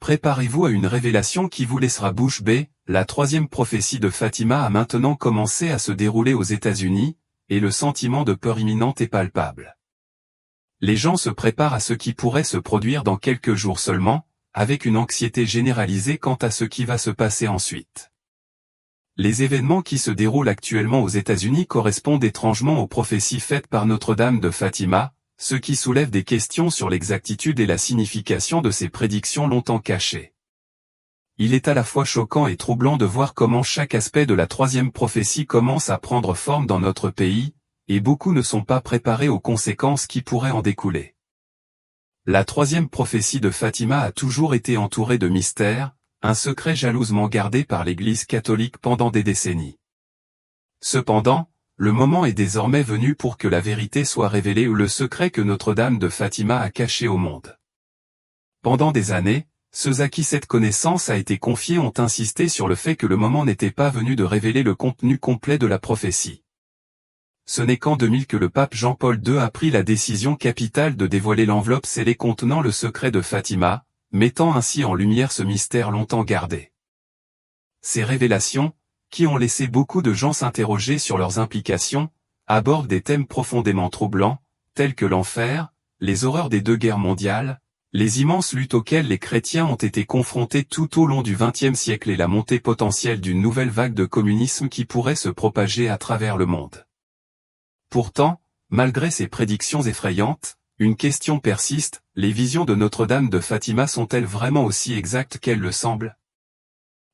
Préparez-vous à une révélation qui vous laissera bouche bée. La troisième prophétie de Fatima a maintenant commencé à se dérouler aux États-Unis, et le sentiment de peur imminente est palpable. Les gens se préparent à ce qui pourrait se produire dans quelques jours seulement, avec une anxiété généralisée quant à ce qui va se passer ensuite. Les événements qui se déroulent actuellement aux États-Unis correspondent étrangement aux prophéties faites par Notre-Dame de Fatima, ce qui soulève des questions sur l'exactitude et la signification de ces prédictions longtemps cachées. Il est à la fois choquant et troublant de voir comment chaque aspect de la troisième prophétie commence à prendre forme dans notre pays, et beaucoup ne sont pas préparés aux conséquences qui pourraient en découler. La troisième prophétie de Fatima a toujours été entourée de mystères, un secret jalousement gardé par l'Église catholique pendant des décennies. Cependant, le moment est désormais venu pour que la vérité soit révélée ou le secret que Notre-Dame de Fatima a caché au monde. Pendant des années, ceux à qui cette connaissance a été confiée ont insisté sur le fait que le moment n'était pas venu de révéler le contenu complet de la prophétie. Ce n'est qu'en 2000 que le pape Jean-Paul II a pris la décision capitale de dévoiler l'enveloppe scellée contenant le secret de Fatima, mettant ainsi en lumière ce mystère longtemps gardé. Ces révélations, qui ont laissé beaucoup de gens s'interroger sur leurs implications, abordent des thèmes profondément troublants, tels que l'enfer, les horreurs des 2 guerres mondiales, les immenses luttes auxquelles les chrétiens ont été confrontés tout au long du XXe siècle et la montée potentielle d'une nouvelle vague de communisme qui pourrait se propager à travers le monde. Pourtant, malgré ces prédictions effrayantes, une question persiste, les visions de Notre-Dame de Fatima sont-elles vraiment aussi exactes qu'elles le semblent?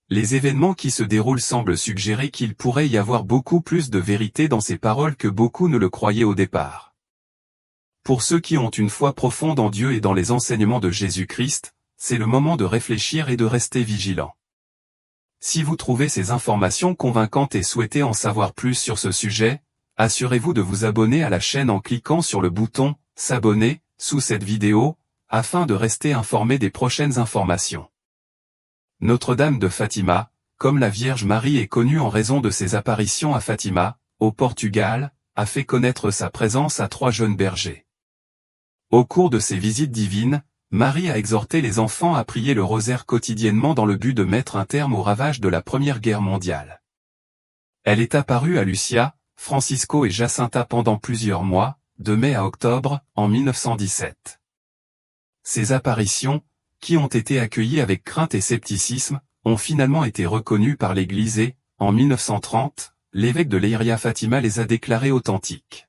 Les événements qui se déroulent semblent suggérer qu'il pourrait y avoir beaucoup plus de vérité dans ces paroles que beaucoup ne le croyaient au départ. Pour ceux qui ont une foi profonde en Dieu et dans les enseignements de Jésus-Christ, c'est le moment de réfléchir et de rester vigilant. Si vous trouvez ces informations convaincantes et souhaitez en savoir plus sur ce sujet, assurez-vous de vous abonner à la chaîne en cliquant sur le bouton « S'abonner » sous cette vidéo, afin de rester informé des prochaines informations. Notre-Dame de Fatima, comme la Vierge Marie est connue en raison de ses apparitions à Fatima, au Portugal, a fait connaître sa présence à 3 jeunes bergers. Au cours de ces visites divines, Marie a exhorté les enfants à prier le rosaire quotidiennement dans le but de mettre un terme aux ravages de la Première Guerre mondiale. Elle est apparue à Lucia, Francisco et Jacinta pendant plusieurs mois, de mai à octobre, en 1917. Ces apparitions, qui ont été accueillies avec crainte et scepticisme, ont finalement été reconnues par l'Église et, en 1930, l'évêque de Leiria Fatima les a déclarées authentiques.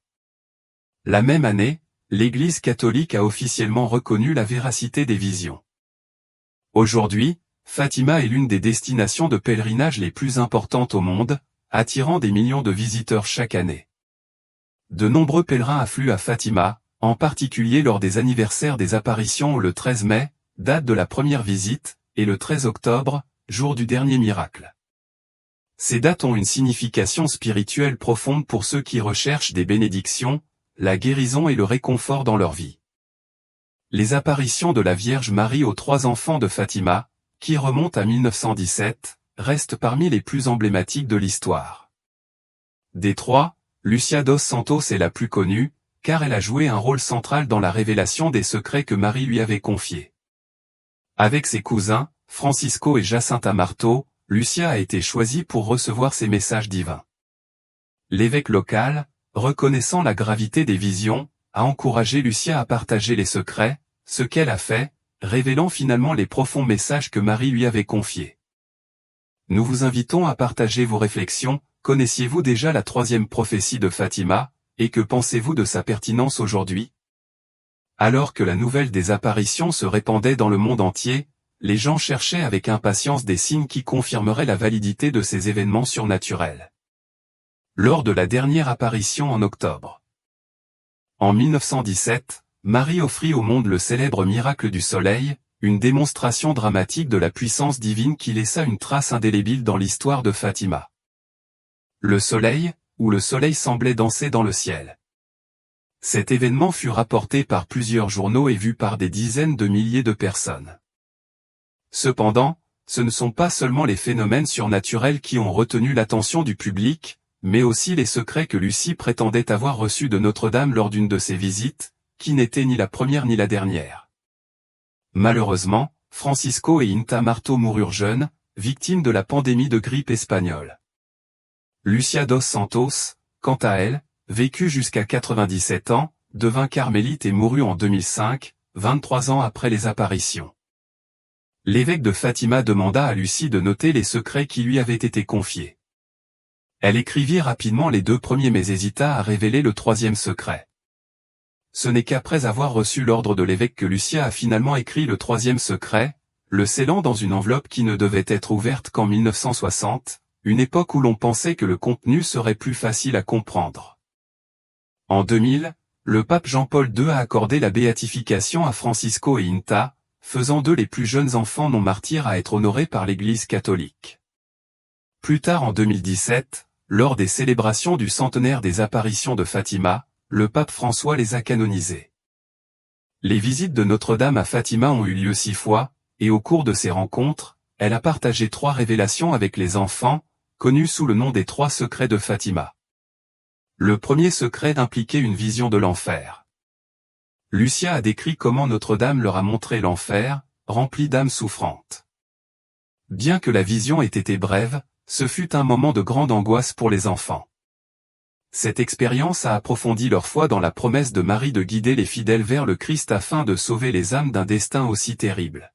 La même année, l'Église catholique a officiellement reconnu la véracité des visions. Aujourd'hui, Fatima est l'une des destinations de pèlerinage les plus importantes au monde, attirant des millions de visiteurs chaque année. De nombreux pèlerins affluent à Fatima, en particulier lors des anniversaires des apparitions le 13 mai, date de la première visite, et le 13 octobre, jour du dernier miracle. Ces dates ont une signification spirituelle profonde pour ceux qui recherchent des bénédictions, la guérison et le réconfort dans leur vie. Les apparitions de la Vierge Marie aux 3 enfants de Fatima, qui remontent à 1917, restent parmi les plus emblématiques de l'histoire. Des 3, Lucia dos Santos est la plus connue, car elle a joué un rôle central dans la révélation des secrets que Marie lui avait confiés. Avec ses cousins, Francisco et Jacinta Marto, Lucia a été choisie pour recevoir ces messages divins. L'évêque local, reconnaissant la gravité des visions, a encouragé Lucia à partager les secrets, ce qu'elle a fait, révélant finalement les profonds messages que Marie lui avait confiés. Nous vous invitons à partager vos réflexions. Connaissiez-vous déjà la troisième prophétie de Fatima, et que pensez-vous de sa pertinence aujourd'hui? Alors que la nouvelle des apparitions se répandait dans le monde entier, les gens cherchaient avec impatience des signes qui confirmeraient la validité de ces événements surnaturels. Lors de la dernière apparition en octobre. En 1917, Marie offrit au monde le célèbre miracle du soleil, une démonstration dramatique de la puissance divine qui laissa une trace indélébile dans l'histoire de Fatima. Le soleil, où le soleil semblait danser dans le ciel. Cet événement fut rapporté par plusieurs journaux et vu par des dizaines de milliers de personnes. Cependant, ce ne sont pas seulement les phénomènes surnaturels qui ont retenu l'attention du public, mais aussi les secrets que Lucie prétendait avoir reçus de Notre-Dame lors d'une de ses visites, qui n'était ni la première ni la dernière. Malheureusement, Francisco et Inta Marto moururent jeunes, victimes de la pandémie de grippe espagnole. Lucia dos Santos, quant à elle, vécut jusqu'à 97 ans, devint carmélite et mourut en 2005, 23 ans après les apparitions. L'évêque de Fatima demanda à Lucie de noter les secrets qui lui avaient été confiés. Elle écrivit rapidement les 2 premiers mais hésita à révéler le 3e secret. Ce n'est qu'après avoir reçu l'ordre de l'évêque que Lucia a finalement écrit le 3e secret, le scellant dans une enveloppe qui ne devait être ouverte qu'en 1960, une époque où l'on pensait que le contenu serait plus facile à comprendre. En 2000, le pape Jean-Paul II a accordé la béatification à Francisco et Inta, faisant d'eux les plus jeunes enfants non martyrs à être honorés par l'Église catholique. Plus tard en 2017, lors des célébrations du centenaire des apparitions de Fatima, le pape François les a canonisés. Les visites de Notre-Dame à Fatima ont eu lieu 6 fois, et au cours de ces rencontres, elle a partagé 3 révélations avec les enfants, connues sous le nom des 3 secrets de Fatima. Le premier secret impliquait une vision de l'enfer. Lucia a décrit comment Notre-Dame leur a montré l'enfer, rempli d'âmes souffrantes. Bien que la vision ait été brève, ce fut un moment de grande angoisse pour les enfants. Cette expérience a approfondi leur foi dans la promesse de Marie de guider les fidèles vers le Christ afin de sauver les âmes d'un destin aussi terrible.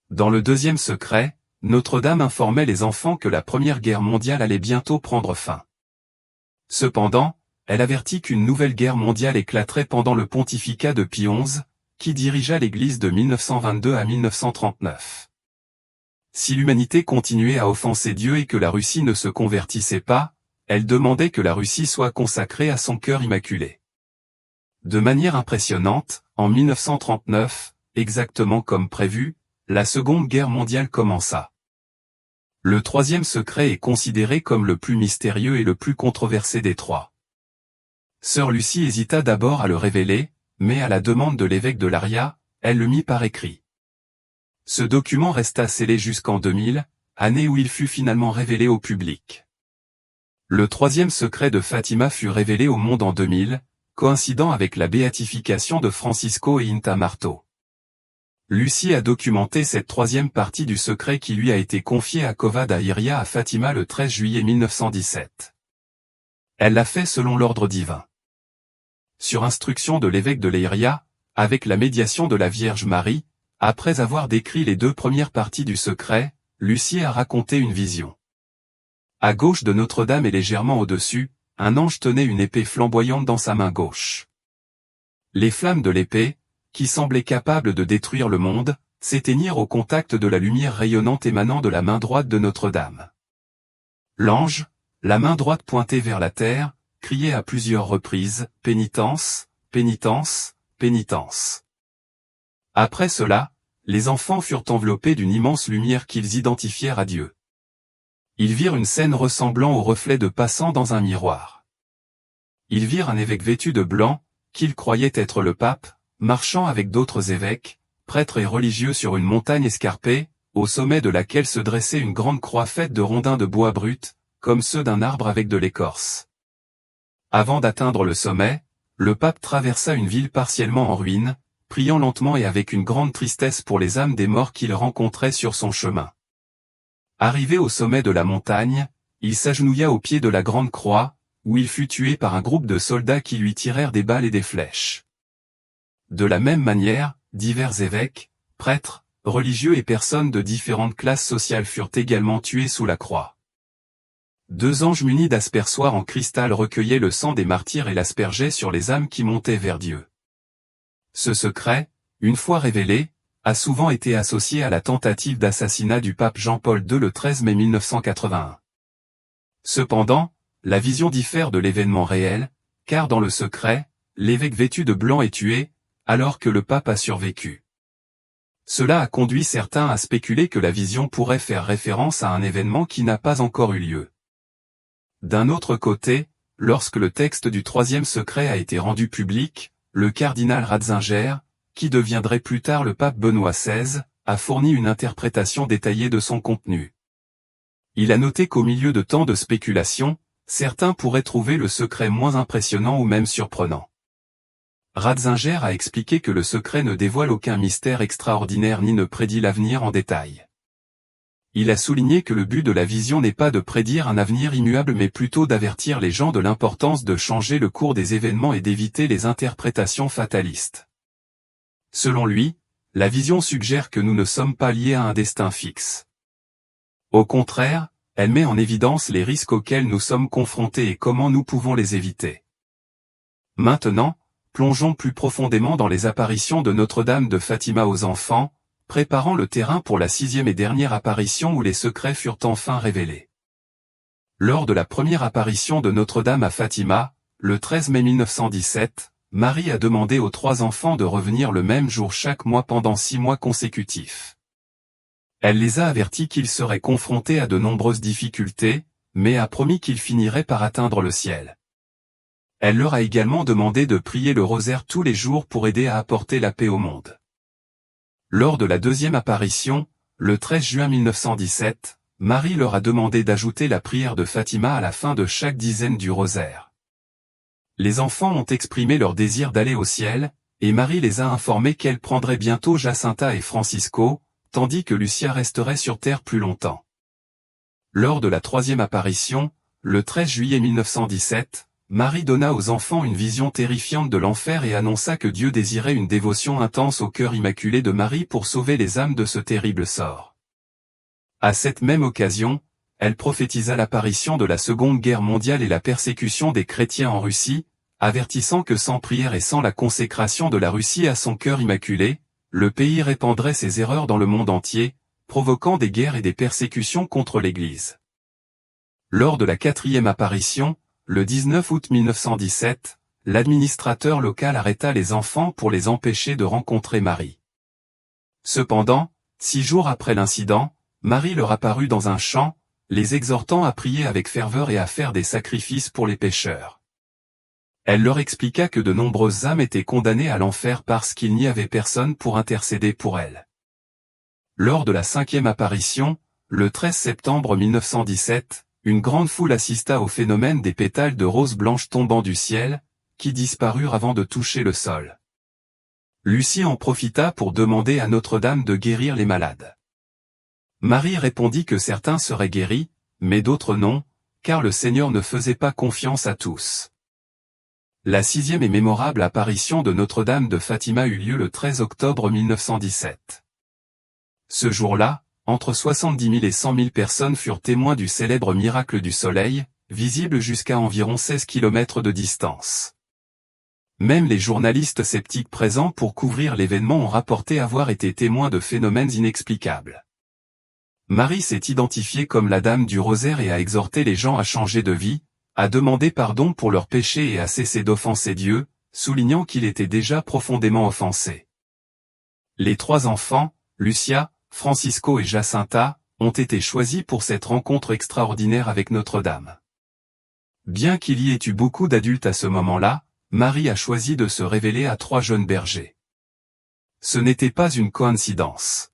Dans le deuxième secret, Notre-Dame informait les enfants que la Première Guerre mondiale allait bientôt prendre fin. Cependant, elle avertit qu'une nouvelle guerre mondiale éclaterait pendant le pontificat de Pie XI, qui dirigea l'Église de 1922 à 1939. Si l'humanité continuait à offenser Dieu et que la Russie ne se convertissait pas, elle demandait que la Russie soit consacrée à son cœur immaculé. De manière impressionnante, en 1939, exactement comme prévu, la Seconde Guerre mondiale commença. Le 3e secret est considéré comme le plus mystérieux et le plus controversé des 3. Sœur Lucie hésita d'abord à le révéler, mais à la demande de l'évêque de Laria, elle le mit par écrit. Ce document resta scellé jusqu'en 2000, année où il fut finalement révélé au public. Le 3e secret de Fatima fut révélé au monde en 2000, coïncidant avec la béatification de Francisco et Inta Marto. Lucie a documenté cette 3e partie du secret qui lui a été confiée à Cova da Iria à Fatima le 13 juillet 1917. Elle l'a fait selon l'ordre divin. Sur instruction de l'évêque de Leiria, avec la médiation de la Vierge Marie, après avoir décrit les 2 premières parties du secret, Lucie a raconté une vision. À gauche de Notre-Dame et légèrement au-dessus, un ange tenait une épée flamboyante dans sa main gauche. Les flammes de l'épée, qui semblaient capables de détruire le monde, s'éteignirent au contact de la lumière rayonnante émanant de la main droite de Notre-Dame. L'ange, la main droite pointée vers la terre, criait à plusieurs reprises « Pénitence, pénitence, pénitence ». Après cela, les enfants furent enveloppés d'une immense lumière qu'ils identifièrent à Dieu. Ils virent une scène ressemblant au reflet de passants dans un miroir. Ils virent un évêque vêtu de blanc, qu'ils croyaient être le pape, marchant avec d'autres évêques, prêtres et religieux sur une montagne escarpée, au sommet de laquelle se dressait une grande croix faite de rondins de bois brut, comme ceux d'un arbre avec de l'écorce. Avant d'atteindre le sommet, le pape traversa une ville partiellement en ruine, priant lentement et avec une grande tristesse pour les âmes des morts qu'il rencontrait sur son chemin. Arrivé au sommet de la montagne, il s'agenouilla au pied de la grande croix, où il fut tué par un groupe de soldats qui lui tirèrent des balles et des flèches. De la même manière, divers évêques, prêtres, religieux et personnes de différentes classes sociales furent également tués sous la croix. 2 anges munis d'aspersoirs en cristal recueillaient le sang des martyrs et l'aspergeaient sur les âmes qui montaient vers Dieu. Ce secret, une fois révélé, a souvent été associé à la tentative d'assassinat du pape Jean-Paul II le 13 mai 1981. Cependant, la vision diffère de l'événement réel, car dans le secret, l'évêque vêtu de blanc est tué, alors que le pape a survécu. Cela a conduit certains à spéculer que la vision pourrait faire référence à un événement qui n'a pas encore eu lieu. D'un autre côté, lorsque le texte du 3e secret a été rendu public, le cardinal Ratzinger, qui deviendrait plus tard le pape Benoît XVI, a fourni une interprétation détaillée de son contenu. Il a noté qu'au milieu de tant de spéculations, certains pourraient trouver le secret moins impressionnant ou même surprenant. Ratzinger a expliqué que le secret ne dévoile aucun mystère extraordinaire ni ne prédit l'avenir en détail. Il a souligné que le but de la vision n'est pas de prédire un avenir immuable mais plutôt d'avertir les gens de l'importance de changer le cours des événements et d'éviter les interprétations fatalistes. Selon lui, la vision suggère que nous ne sommes pas liés à un destin fixe. Au contraire, elle met en évidence les risques auxquels nous sommes confrontés et comment nous pouvons les éviter. Maintenant, plongeons plus profondément dans les apparitions de Notre-Dame de Fatima aux enfants, préparant le terrain pour la 6e et dernière apparition où les secrets furent enfin révélés. Lors de la première apparition de Notre-Dame à Fatima, le 13 mai 1917, Marie a demandé aux 3 enfants de revenir le même jour chaque mois pendant 6 mois consécutifs. Elle les a avertis qu'ils seraient confrontés à de nombreuses difficultés, mais a promis qu'ils finiraient par atteindre le ciel. Elle leur a également demandé de prier le rosaire tous les jours pour aider à apporter la paix au monde. Lors de la 2e apparition, le 13 juin 1917, Marie leur a demandé d'ajouter la prière de Fatima à la fin de chaque dizaine du rosaire. Les enfants ont exprimé leur désir d'aller au ciel, et Marie les a informés qu'elle prendrait bientôt Jacinta et Francisco, tandis que Lucia resterait sur terre plus longtemps. Lors de la 3e apparition, le 13 juillet 1917, Marie donna aux enfants une vision terrifiante de l'enfer et annonça que Dieu désirait une dévotion intense au cœur immaculé de Marie pour sauver les âmes de ce terrible sort. À cette même occasion, elle prophétisa l'apparition de la Seconde Guerre mondiale et la persécution des chrétiens en Russie, avertissant que sans prière et sans la consécration de la Russie à son cœur immaculé, le pays répandrait ses erreurs dans le monde entier, provoquant des guerres et des persécutions contre l'Église. Lors de la 4e apparition, le 19 août 1917, l'administrateur local arrêta les enfants pour les empêcher de rencontrer Marie. Cependant, 6 jours après l'incident, Marie leur apparut dans un champ, les exhortant à prier avec ferveur et à faire des sacrifices pour les pécheurs. Elle leur expliqua que de nombreuses âmes étaient condamnées à l'enfer parce qu'il n'y avait personne pour intercéder pour elles. Lors de la 5e apparition, le 13 septembre 1917, une grande foule assista au phénomène des pétales de roses blanches tombant du ciel, qui disparurent avant de toucher le sol. Lucie en profita pour demander à Notre-Dame de guérir les malades. Marie répondit que certains seraient guéris, mais d'autres non, car le Seigneur ne faisait pas confiance à tous. La 6e et mémorable apparition de Notre-Dame de Fatima eut lieu le 13 octobre 1917. Ce jour-là, entre 70 000 et 100 000 personnes furent témoins du célèbre miracle du soleil, visible jusqu'à environ 16 km de distance. Même les journalistes sceptiques présents pour couvrir l'événement ont rapporté avoir été témoins de phénomènes inexplicables. Marie s'est identifiée comme la Dame du Rosaire et a exhorté les gens à changer de vie, à demander pardon pour leurs péchés et à cesser d'offenser Dieu, soulignant qu'il était déjà profondément offensé. Les 3 enfants, Lucia, Francisco et Jacinta, ont été choisis pour cette rencontre extraordinaire avec Notre-Dame. Bien qu'il y ait eu beaucoup d'adultes à ce moment-là, Marie a choisi de se révéler à 3 jeunes bergers. Ce n'était pas une coïncidence.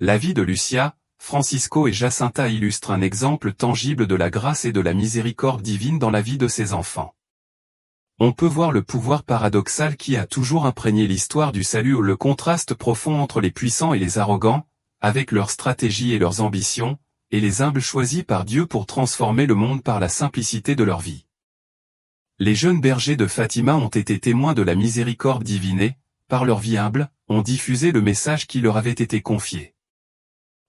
La vie de Lucia, Francisco et Jacinta illustre un exemple tangible de la grâce et de la miséricorde divine dans la vie de ses enfants. On peut voir le pouvoir paradoxal qui a toujours imprégné l'histoire du salut ou le contraste profond entre les puissants et les arrogants, avec leurs stratégies et leurs ambitions, et les humbles choisis par Dieu pour transformer le monde par la simplicité de leur vie. Les jeunes bergers de Fatima ont été témoins de la miséricorde divine et, par leur vie humble, ont diffusé le message qui leur avait été confié.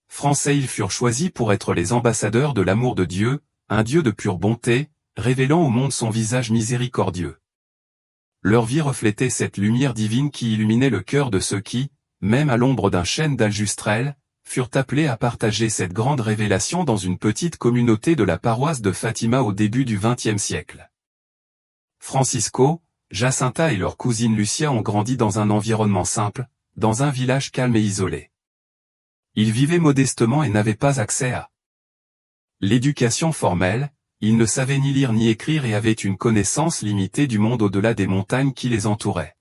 Français, ils furent choisis pour être les ambassadeurs de l'amour de Dieu, un Dieu de pure bonté, révélant au monde son visage miséricordieux. Leur vie reflétait cette lumière divine qui illuminait le cœur de ceux qui, même à l'ombre d'un chêne d'algustrel, furent appelés à partager cette grande révélation dans une petite communauté de la paroisse de Fatima au début du XXe siècle. Francisco, Jacinta et leur cousine Lucia ont grandi dans un environnement simple, dans un village calme et isolé. Ils vivaient modestement et n'avaient pas accès à l'éducation formelle. Ils ne savaient ni lire ni écrire et avaient une connaissance limitée du monde au-delà des montagnes qui les entouraient.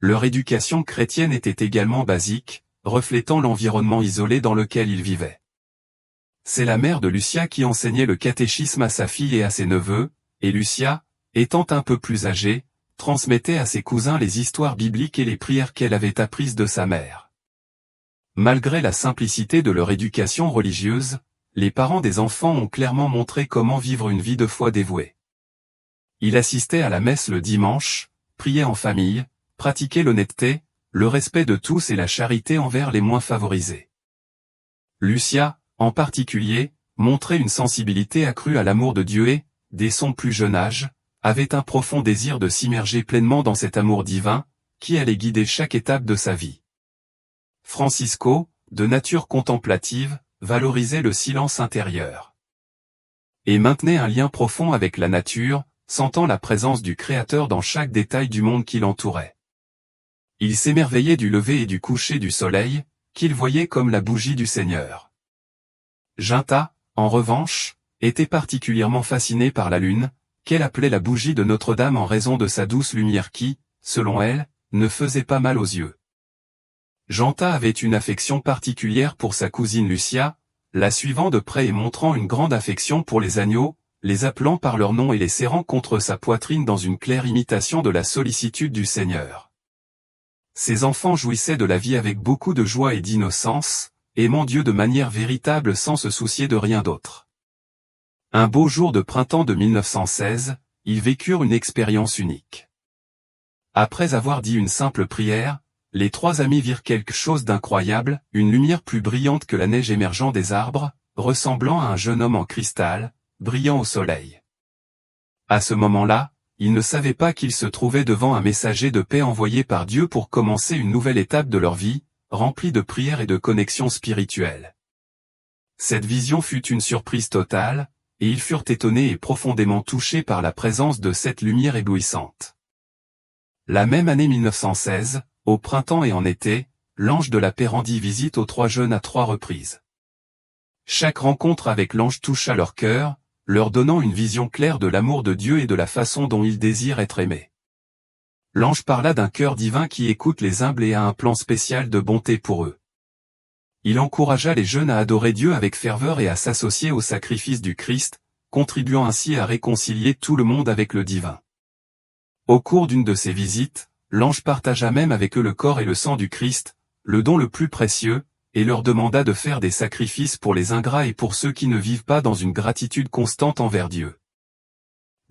Leur éducation chrétienne était également basique, reflétant l'environnement isolé dans lequel ils vivaient. C'est la mère de Lucia qui enseignait le catéchisme à sa fille et à ses neveux, et Lucia, étant un peu plus âgée, transmettait à ses cousins les histoires bibliques et les prières qu'elle avait apprises de sa mère. Malgré la simplicité de leur éducation religieuse, les parents des enfants ont clairement montré comment vivre une vie de foi dévouée. Il assistait à la messe le dimanche, priait en famille, pratiquait l'honnêteté, le respect de tous et la charité envers les moins favorisés. Lucia, en particulier, montrait une sensibilité accrue à l'amour de Dieu et, dès son plus jeune âge, avait un profond désir de s'immerger pleinement dans cet amour divin, qui allait guider chaque étape de sa vie. Francisco, de nature contemplative, valorisait le silence intérieur. Et maintenait un lien profond avec la nature, sentant la présence du Créateur dans chaque détail du monde qui l'entourait. Il s'émerveillait du lever et du coucher du soleil, qu'il voyait comme la bougie du Seigneur. Ginta, en revanche, était particulièrement fascinée par la lune, qu'elle appelait la bougie de Notre-Dame en raison de sa douce lumière qui, selon elle, ne faisait pas mal aux yeux. Ginta avait une affection particulière pour sa cousine Lucia, la suivant de près et montrant une grande affection pour les agneaux, les appelant par leur nom et les serrant contre sa poitrine dans une claire imitation de la sollicitude du Seigneur. Ses enfants jouissaient de la vie avec beaucoup de joie et d'innocence, aimant Dieu de manière véritable sans se soucier de rien d'autre. Un beau jour de printemps de 1916, ils vécurent une expérience unique. Après avoir dit une simple prière, les trois amis virent quelque chose d'incroyable, une lumière plus brillante que la neige émergeant des arbres, ressemblant à un jeune homme en cristal, brillant au soleil. À ce moment-là, ils ne savaient pas qu'ils se trouvaient devant un messager de paix envoyé par Dieu pour commencer une nouvelle étape de leur vie, remplie de prières et de connexions spirituelles. Cette vision fut une surprise totale, et ils furent étonnés et profondément touchés par la présence de cette lumière éblouissante. La même année 1916, au printemps et en été, l'ange de la paix rendit visite aux trois jeunes à 3 reprises. Chaque rencontre avec l'ange toucha leur cœur, leur donnant une vision claire de l'amour de Dieu et de la façon dont ils désirent être aimés. L'ange parla d'un cœur divin qui écoute les humbles et a un plan spécial de bonté pour eux. Il encouragea les jeunes à adorer Dieu avec ferveur et à s'associer au sacrifice du Christ, contribuant ainsi à réconcilier tout le monde avec le divin. Au cours d'une de ces visites, l'ange partagea même avec eux le corps et le sang du Christ, le don le plus précieux, et leur demanda de faire des sacrifices pour les ingrats et pour ceux qui ne vivent pas dans une gratitude constante envers Dieu.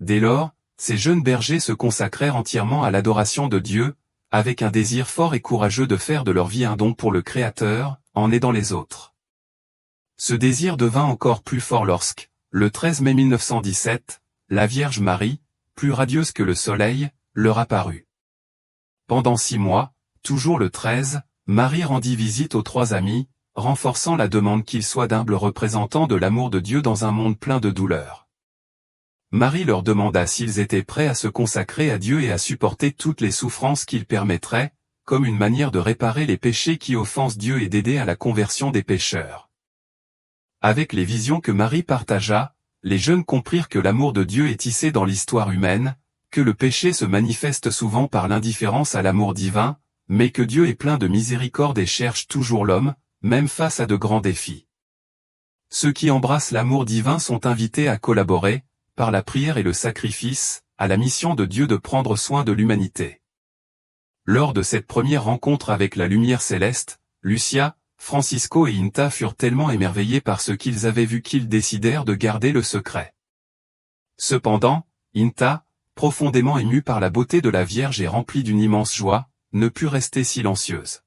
Dès lors, ces jeunes bergers se consacrèrent entièrement à l'adoration de Dieu, avec un désir fort et courageux de faire de leur vie un don pour le Créateur, en aidant les autres. Ce désir devint encore plus fort lorsque, le 13 mai 1917, la Vierge Marie, plus radieuse que le soleil, leur apparut. Pendant 6 mois, toujours le 13, Marie rendit visite aux 3 amis, renforçant la demande qu'ils soient d'humbles représentants de l'amour de Dieu dans un monde plein de douleurs. Marie leur demanda s'ils étaient prêts à se consacrer à Dieu et à supporter toutes les souffrances qu'il permettrait, comme une manière de réparer les péchés qui offensent Dieu et d'aider à la conversion des pécheurs. Avec les visions que Marie partagea, les jeunes comprirent que l'amour de Dieu est tissé dans l'histoire humaine, que le péché se manifeste souvent par l'indifférence à l'amour divin, mais que Dieu est plein de miséricorde et cherche toujours l'homme, même face à de grands défis. Ceux qui embrassent l'amour divin sont invités à collaborer, par la prière et le sacrifice, à la mission de Dieu de prendre soin de l'humanité. Lors de cette première rencontre avec la lumière céleste, Lucia, Francisco et Inta furent tellement émerveillés par ce qu'ils avaient vu qu'ils décidèrent de garder le secret. Cependant, Inta, profondément émue par la beauté de la Vierge et remplie d'une immense joie, ne put rester silencieuse.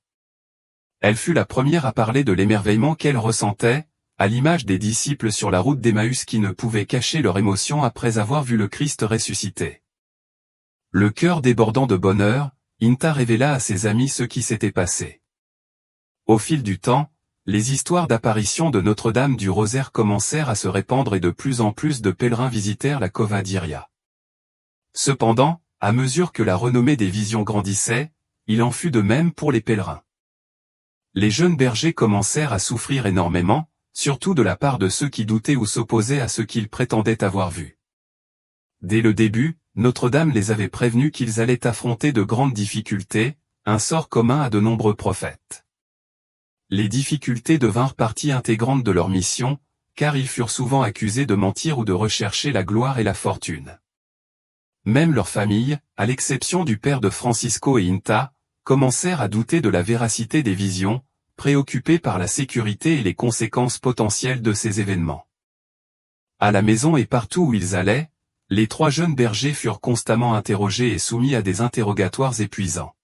Elle fut la première à parler de l'émerveillement qu'elle ressentait, à l'image des disciples sur la route d'Emmaüs qui ne pouvaient cacher leur émotion après avoir vu le Christ ressuscité. Le cœur débordant de bonheur, Inta révéla à ses amis ce qui s'était passé. Au fil du temps, les histoires d'apparition de Notre-Dame du Rosaire commencèrent à se répandre et de plus en plus de pèlerins visitèrent la Cova d'Iria. Cependant, à mesure que la renommée des visions grandissait, il en fut de même pour les pèlerins. Les jeunes bergers commencèrent à souffrir énormément, surtout de la part de ceux qui doutaient ou s'opposaient à ce qu'ils prétendaient avoir vu. Dès le début, Notre-Dame les avait prévenus qu'ils allaient affronter de grandes difficultés, un sort commun à de nombreux prophètes. Les difficultés devinrent partie intégrante de leur mission, car ils furent souvent accusés de mentir ou de rechercher la gloire et la fortune. Même leurs familles, à l'exception du père de Francisco et Inta, commencèrent à douter de la véracité des visions, préoccupés par la sécurité et les conséquences potentielles de ces événements. À la maison et partout où ils allaient, les 3 jeunes bergers furent constamment interrogés et soumis à des interrogatoires épuisants.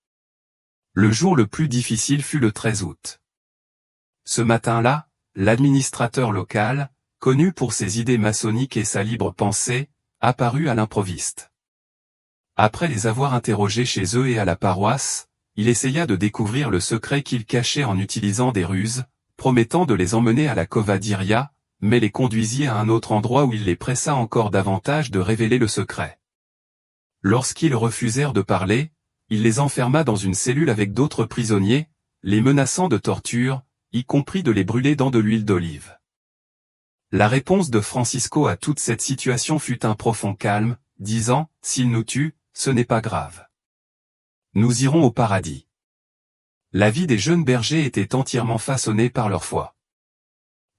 Le jour le plus difficile fut le 13 août. Ce matin-là, l'administrateur local, connu pour ses idées maçonniques et sa libre pensée, apparut à l'improviste. Après les avoir interrogés chez eux et à la paroisse, il essaya de découvrir le secret qu'ils cachaient en utilisant des ruses, promettant de les emmener à la Cova d'Iria, mais les conduisit à un autre endroit où il les pressa encore davantage de révéler le secret. Lorsqu'ils refusèrent de parler, il les enferma dans une cellule avec d'autres prisonniers, les menaçant de torture, y compris de les brûler dans de l'huile d'olive. La réponse de Francisco à toute cette situation fut un profond calme, disant « S'ils nous tuent, ce n'est pas grave. Nous irons au paradis. » La vie des jeunes bergers était entièrement façonnée par leur foi.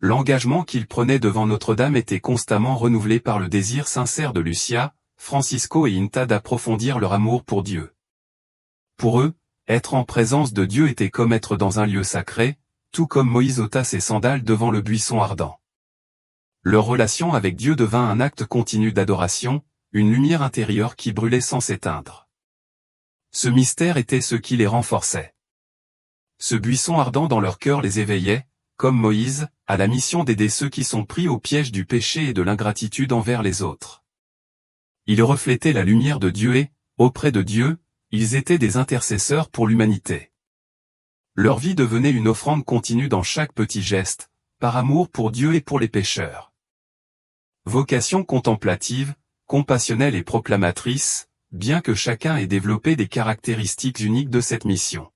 L'engagement qu'ils prenaient devant Notre-Dame était constamment renouvelé par le désir sincère de Lucia, Francisco et Inta d'approfondir leur amour pour Dieu. Pour eux, être en présence de Dieu était comme être dans un lieu sacré, tout comme Moïse ôta ses sandales devant le buisson ardent. Leur relation avec Dieu devint un acte continu d'adoration, une lumière intérieure qui brûlait sans s'éteindre. Ce mystère était ce qui les renforçait. Ce buisson ardent dans leur cœur les éveillait, comme Moïse, à la mission d'aider ceux qui sont pris au piège du péché et de l'ingratitude envers les autres. Ils reflétaient la lumière de Dieu et, auprès de Dieu, ils étaient des intercesseurs pour l'humanité. Leur vie devenait une offrande continue dans chaque petit geste, par amour pour Dieu et pour les pécheurs. Vocation contemplative, compassionnelle et proclamatrice, bien que chacun ait développé des caractéristiques uniques de cette mission.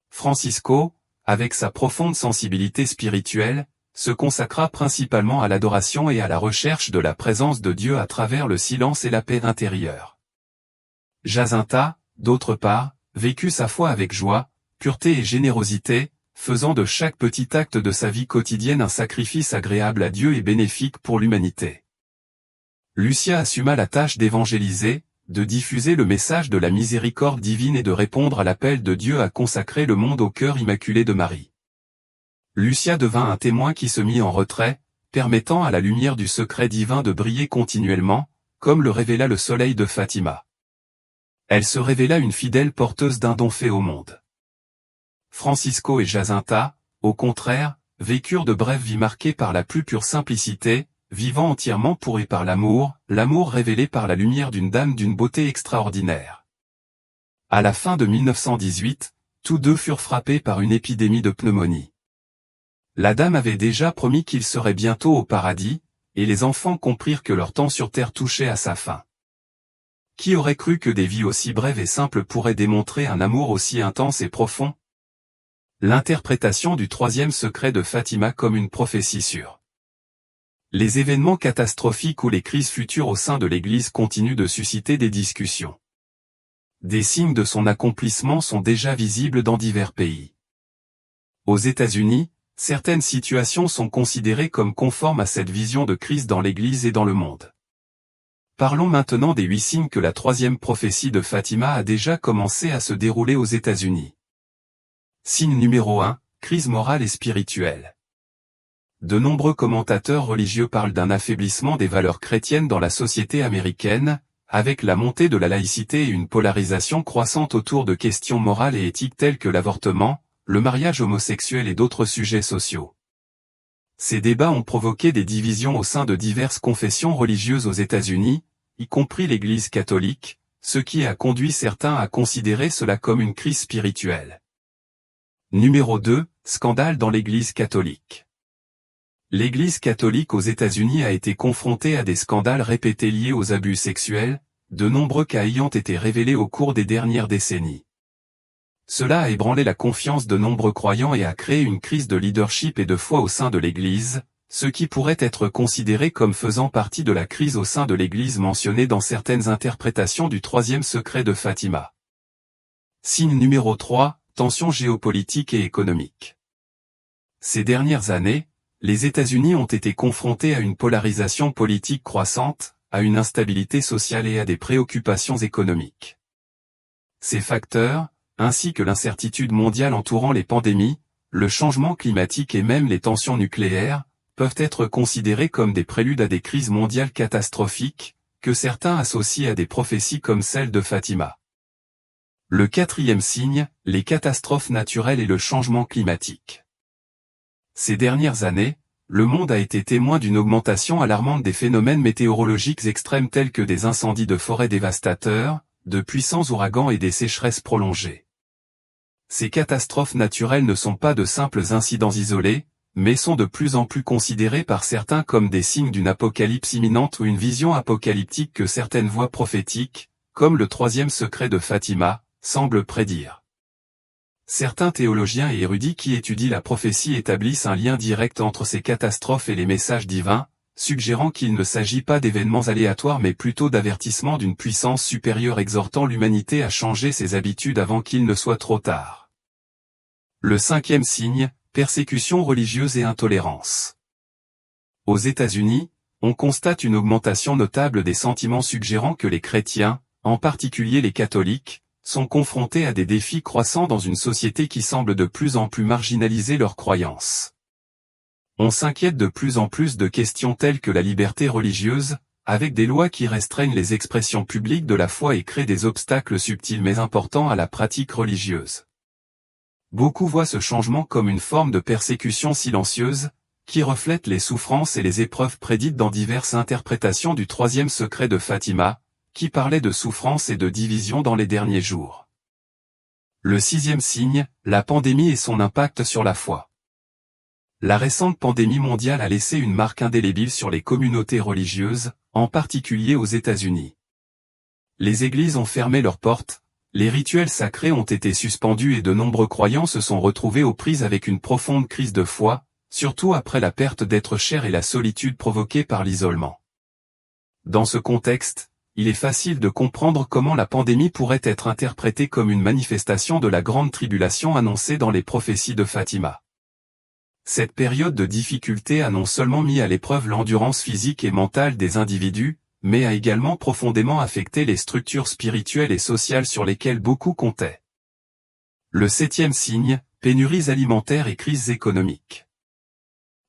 Francisco, avec sa profonde sensibilité spirituelle, se consacra principalement à l'adoration et à la recherche de la présence de Dieu à travers le silence et la paix intérieure. Jacinta, d'autre part, vécut sa foi avec joie, pureté et générosité, faisant de chaque petit acte de sa vie quotidienne un sacrifice agréable à Dieu et bénéfique pour l'humanité. Lucia assuma la tâche d'évangéliser, de diffuser le message de la miséricorde divine et de répondre à l'appel de Dieu à consacrer le monde au cœur immaculé de Marie. Lucia devint un témoin qui se mit en retrait, permettant à la lumière du secret divin de briller continuellement, comme le révéla le soleil de Fatima. Elle se révéla une fidèle porteuse d'un don fait au monde. Francisco et Jacinta, au contraire, vécurent de brèves vies marquées par la plus pure simplicité, vivant entièrement pour et par l'amour révélé par la lumière d'une dame d'une beauté extraordinaire. À la fin de 1918, tous deux furent frappés par une épidémie de pneumonie. La dame avait déjà promis qu'ils seraient bientôt au paradis, et les enfants comprirent que leur temps sur terre touchait à sa fin. Qui aurait cru que des vies aussi brèves et simples pourraient démontrer un amour aussi intense et profond? L'interprétation du troisième secret de Fatima comme une prophétie sûre. Les événements catastrophiques ou les crises futures au sein de l'Église continuent de susciter des discussions. Des signes de son accomplissement sont déjà visibles dans divers pays. Aux États-Unis, certaines situations sont considérées comme conformes à cette vision de crise dans l'Église et dans le monde. Parlons maintenant des 8 signes que la troisième prophétie de Fatima a déjà commencé à se dérouler aux États-Unis. Signe numéro 1, crise morale et spirituelle. De nombreux commentateurs religieux parlent d'un affaiblissement des valeurs chrétiennes dans la société américaine, avec la montée de la laïcité et une polarisation croissante autour de questions morales et éthiques telles que l'avortement, le mariage homosexuel et d'autres sujets sociaux. Ces débats ont provoqué des divisions au sein de diverses confessions religieuses aux États-Unis, y compris l'Église catholique, ce qui a conduit certains à considérer cela comme une crise spirituelle. Numéro 2, scandale dans l'Église catholique. L'Église catholique aux États-Unis a été confrontée à des scandales répétés liés aux abus sexuels, de nombreux cas ayant été révélés au cours des dernières décennies. Cela a ébranlé la confiance de nombreux croyants et a créé une crise de leadership et de foi au sein de l'Église, ce qui pourrait être considéré comme faisant partie de la crise au sein de l'Église mentionnée dans certaines interprétations du troisième secret de Fatima. Signe numéro 3, tensions géopolitiques et économiques. Ces dernières années, les États-Unis ont été confrontés à une polarisation politique croissante, à une instabilité sociale et à des préoccupations économiques. Ces facteurs, ainsi que l'incertitude mondiale entourant les pandémies, le changement climatique et même les tensions nucléaires, peuvent être considérés comme des préludes à des crises mondiales catastrophiques, que certains associent à des prophéties comme celle de Fatima. Le quatrième signe, les catastrophes naturelles et le changement climatique. Ces dernières années, le monde a été témoin d'une augmentation alarmante des phénomènes météorologiques extrêmes tels que des incendies de forêt dévastateurs, de puissants ouragans et des sécheresses prolongées. Ces catastrophes naturelles ne sont pas de simples incidents isolés, mais sont de plus en plus considérées par certains comme des signes d'une apocalypse imminente ou une vision apocalyptique que certaines voix prophétiques, comme le troisième secret de Fatima, semblent prédire. Certains théologiens et érudits qui étudient la prophétie établissent un lien direct entre ces catastrophes et les messages divins, suggérant qu'il ne s'agit pas d'événements aléatoires mais plutôt d'avertissements d'une puissance supérieure exhortant l'humanité à changer ses habitudes avant qu'il ne soit trop tard. Le cinquième signe, persécution religieuse et intolérance. Aux États-Unis, on constate une augmentation notable des sentiments suggérant que les chrétiens, en particulier les catholiques, sont confrontés à des défis croissants dans une société qui semble de plus en plus marginaliser leurs croyances. On s'inquiète de plus en plus de questions telles que la liberté religieuse, avec des lois qui restreignent les expressions publiques de la foi et créent des obstacles subtils mais importants à la pratique religieuse. Beaucoup voient ce changement comme une forme de persécution silencieuse, qui reflète les souffrances et les épreuves prédites dans diverses interprétations du troisième secret de Fatima, qui parlait de souffrance et de division dans les derniers jours. Le sixième signe, la pandémie et son impact sur la foi. La récente pandémie mondiale a laissé une marque indélébile sur les communautés religieuses, en particulier aux États-Unis. Les églises ont fermé leurs portes, les rituels sacrés ont été suspendus et de nombreux croyants se sont retrouvés aux prises avec une profonde crise de foi, surtout après la perte d'êtres chers et la solitude provoquée par l'isolement. Dans ce contexte, il est facile de comprendre comment la pandémie pourrait être interprétée comme une manifestation de la grande tribulation annoncée dans les prophéties de Fatima. Cette période de difficulté a non seulement mis à l'épreuve l'endurance physique et mentale des individus, mais a également profondément affecté les structures spirituelles et sociales sur lesquelles beaucoup comptaient. Le septième signe, pénuries alimentaires et crises économiques.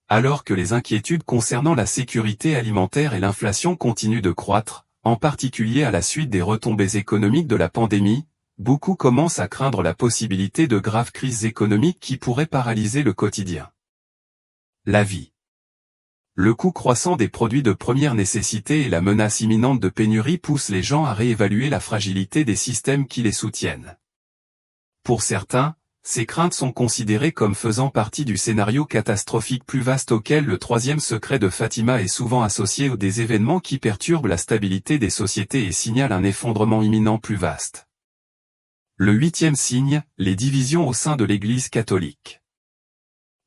Alors que les inquiétudes concernant la sécurité alimentaire et l'inflation continuent de croître, en particulier à la suite des retombées économiques de la pandémie, beaucoup commencent à craindre la possibilité de graves crises économiques qui pourraient paralyser le quotidien. La vie. Le coût croissant des produits de première nécessité et la menace imminente de pénurie poussent les gens à réévaluer la fragilité des systèmes qui les soutiennent. Pour certains, ces craintes sont considérées comme faisant partie du scénario catastrophique plus vaste auquel le troisième secret de Fatima est souvent associé ou des événements qui perturbent la stabilité des sociétés et signalent un effondrement imminent plus vaste. Le huitième signe, les divisions au sein de l'Église catholique.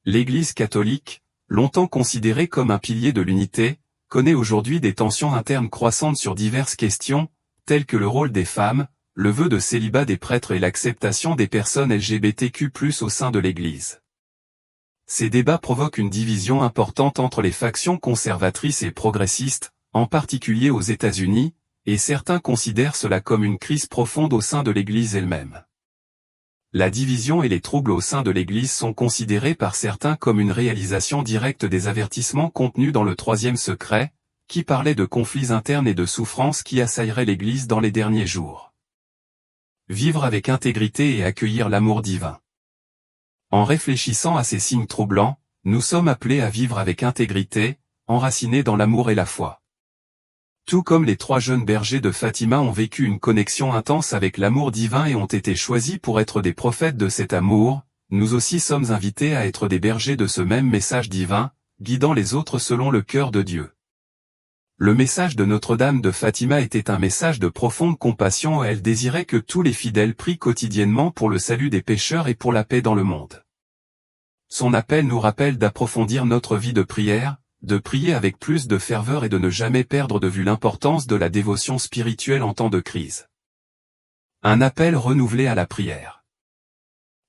L'Église catholique, longtemps considérée comme un pilier de l'unité, connaît aujourd'hui des tensions internes croissantes sur diverses questions, telles que le rôle des femmes, le vœu de célibat des prêtres et l'acceptation des personnes LGBTQ+ au sein de l'Église. Ces débats provoquent une division importante entre les factions conservatrices et progressistes, en particulier aux États-Unis, et certains considèrent cela comme une crise profonde au sein de l'Église elle-même. La division et les troubles au sein de l'Église sont considérés par certains comme une réalisation directe des avertissements contenus dans le troisième secret, qui parlait de conflits internes et de souffrances qui assailleraient l'Église dans les derniers jours. Vivre avec intégrité et accueillir l'amour divin. En réfléchissant à ces signes troublants, nous sommes appelés à vivre avec intégrité, enracinés dans l'amour et la foi. Tout comme les trois jeunes bergers de Fatima ont vécu une connexion intense avec l'amour divin et ont été choisis pour être des prophètes de cet amour, nous aussi sommes invités à être des bergers de ce même message divin, guidant les autres selon le cœur de Dieu. Le message de Notre-Dame de Fatima était un message de profonde compassion et elle désirait que tous les fidèles prient quotidiennement pour le salut des pécheurs et pour la paix dans le monde. Son appel nous rappelle d'approfondir notre vie de prière, de prier avec plus de ferveur et de ne jamais perdre de vue l'importance de la dévotion spirituelle en temps de crise. Un appel renouvelé à la prière.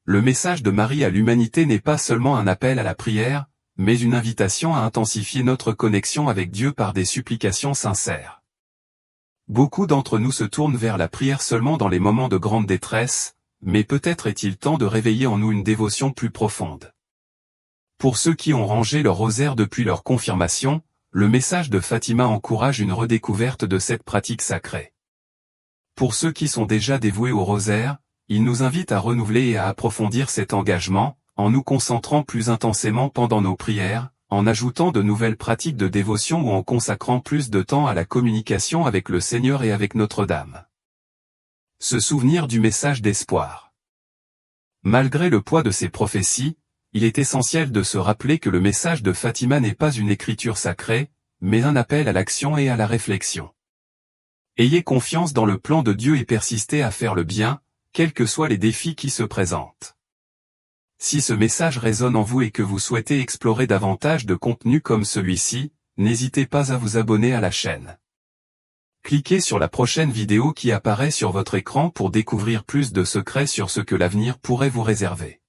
Le message de Marie à l'humanité n'est pas seulement un appel à la prière, mais une invitation à intensifier notre connexion avec Dieu par des supplications sincères. Beaucoup d'entre nous se tournent vers la prière seulement dans les moments de grande détresse, mais peut-être est-il temps de réveiller en nous une dévotion plus profonde. Pour ceux qui ont rangé leur rosaire depuis leur confirmation, le message de Fatima encourage une redécouverte de cette pratique sacrée. Pour ceux qui sont déjà dévoués au rosaire, il nous invite à renouveler et à approfondir cet engagement, en nous concentrant plus intensément pendant nos prières, en ajoutant de nouvelles pratiques de dévotion ou en consacrant plus de temps à la communication avec le Seigneur et avec Notre-Dame. Se souvenir du message d'espoir. Malgré le poids de ces prophéties, il est essentiel de se rappeler que le message de Fatima n'est pas une écriture sacrée, mais un appel à l'action et à la réflexion. Ayez confiance dans le plan de Dieu et persistez à faire le bien, quels que soient les défis qui se présentent. Si ce message résonne en vous et que vous souhaitez explorer davantage de contenu comme celui-ci, n'hésitez pas à vous abonner à la chaîne. Cliquez sur la prochaine vidéo qui apparaît sur votre écran pour découvrir plus de secrets sur ce que l'avenir pourrait vous réserver.